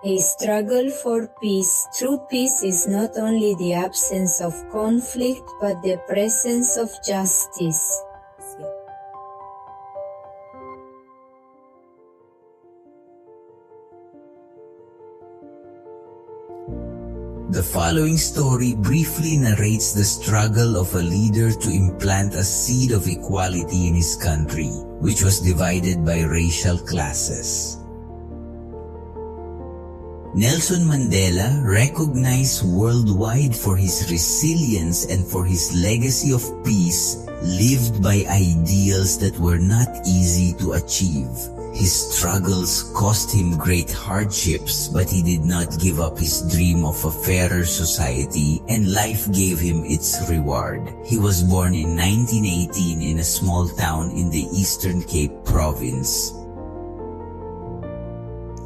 A struggle for peace. True peace is not only the absence of conflict but the presence of justice. The following story briefly narrates the struggle of a leader to implant a seed of equality in his country, which was divided by racial classes. Nelson Mandela, recognized worldwide for his resilience and for his legacy of peace, lived by ideals that were not easy to achieve. His struggles cost him great hardships, but he did not give up his dream of a fairer society, and life gave him its reward. He was born in 1918 in a small town in the Eastern Cape province.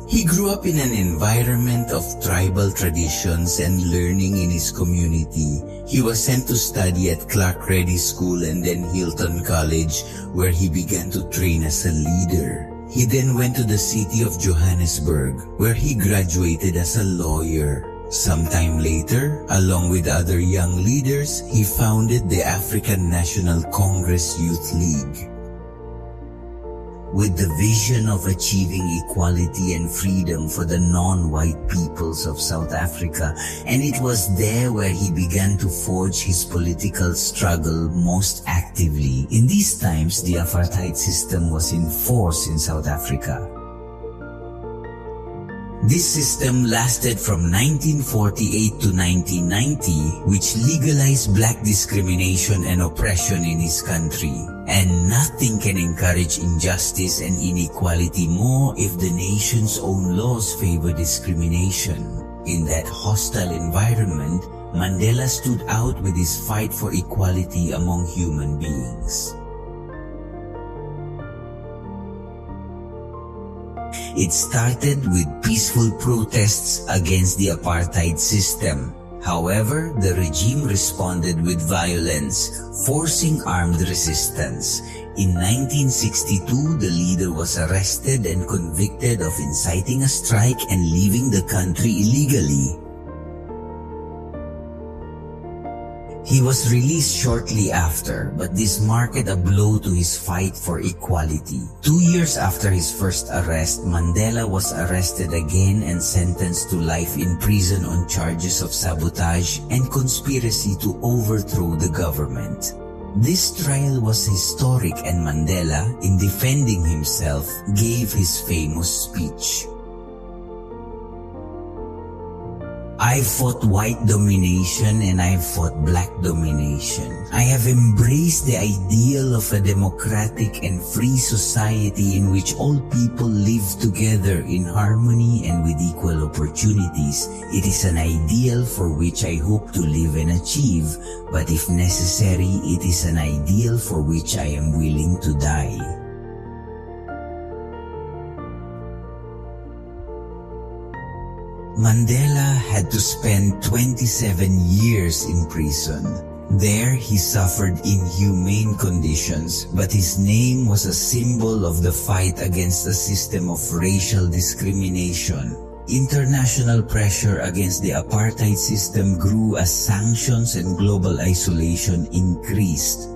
He grew up in an environment of tribal traditions and learning in his community. He was sent to study at Clark Reddy School and then Hilton College, where he began to train as a leader. He then went to the city of Johannesburg, where he graduated as a lawyer. Sometime later, along with other young leaders, he founded the African National Congress Youth League. With the vision of achieving equality and freedom for the non-white peoples of South Africa, and it was there where he began to forge his political struggle most actively. In these times, the apartheid system was in force in South Africa. This system lasted from 1948 to 1990, which legalized black discrimination and oppression in his country. And nothing can encourage injustice and inequality more if the nation's own laws favor discrimination. In that hostile environment, Mandela stood out with his fight for equality among human beings. It started with peaceful protests against the apartheid system. However, the regime responded with violence, forcing armed resistance. In 1962, the leader was arrested and convicted of inciting a strike and leaving the country illegally. He was released shortly after, but this marked a blow to his fight for equality. 2 years after his first arrest, Mandela was arrested again and sentenced to life in prison on charges of sabotage and conspiracy to overthrow the government. This trial was historic, and Mandela, in defending himself, gave his famous speech. I fought white domination and I fought black domination. I have embraced the ideal of a democratic and free society in which all people live together in harmony and with equal opportunities. It is an ideal for which I hope to live and achieve, but if necessary, it is an ideal for which I am willing to die. Mandela had to spend 27 years in prison. There he suffered inhumane conditions, but his name was a symbol of the fight against a system of racial discrimination. International pressure against the apartheid system grew as sanctions and global isolation increased.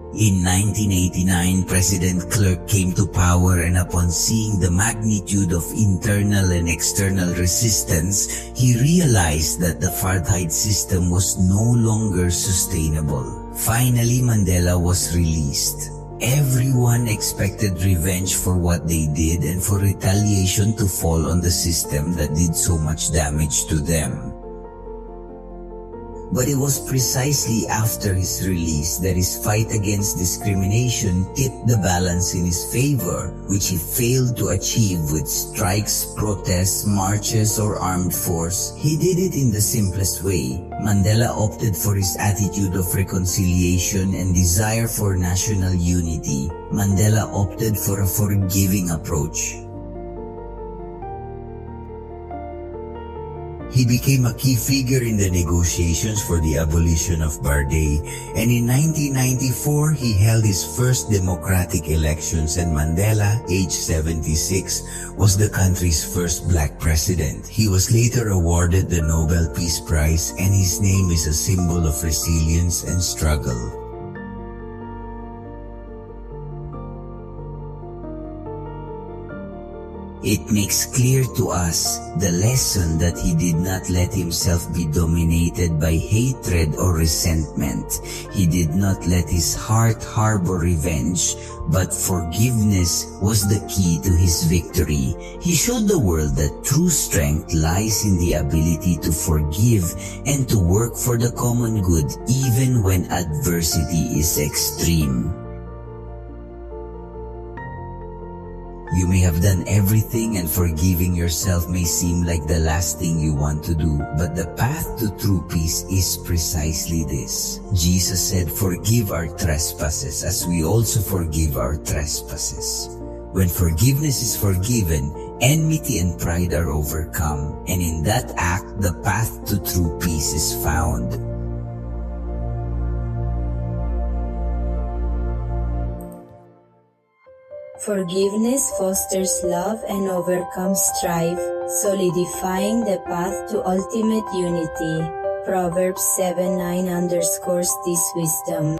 In 1989, President Clerk came to power, and upon seeing the magnitude of internal and external resistance, he realized that the apartheid system was no longer sustainable. Finally, Mandela was released. Everyone expected revenge for what they did and for retaliation to fall on the system that did so much damage to them. But it was precisely after his release that his fight against discrimination tipped the balance in his favor, which he failed to achieve with strikes, protests, marches, or armed force. He did it in the simplest way. Mandela opted for his attitude of reconciliation and desire for national unity. Mandela opted for a forgiving approach. He became a key figure in the negotiations for the abolition of Barday, and in 1994 he held his first democratic elections, and Mandela, age 76, was the country's first black president. He was later awarded the Nobel Peace Prize, and his name is a symbol of resilience and struggle. It makes clear to us the lesson that he did not let himself be dominated by hatred or resentment. He did not let his heart harbor revenge, but forgiveness was the key to his victory. He showed the world that true strength lies in the ability to forgive and to work for the common good even when adversity is extreme. You may have done everything, and forgiving yourself may seem like the last thing you want to do, but the path to true peace is precisely this. Jesus said, "Forgive our trespasses as we also forgive our trespasses." When forgiveness is forgiven, enmity and pride are overcome, and in that act, the path to true peace is found. Forgiveness fosters love and overcomes strife, solidifying the path to ultimate unity. Proverbs 7:9 underscores this wisdom.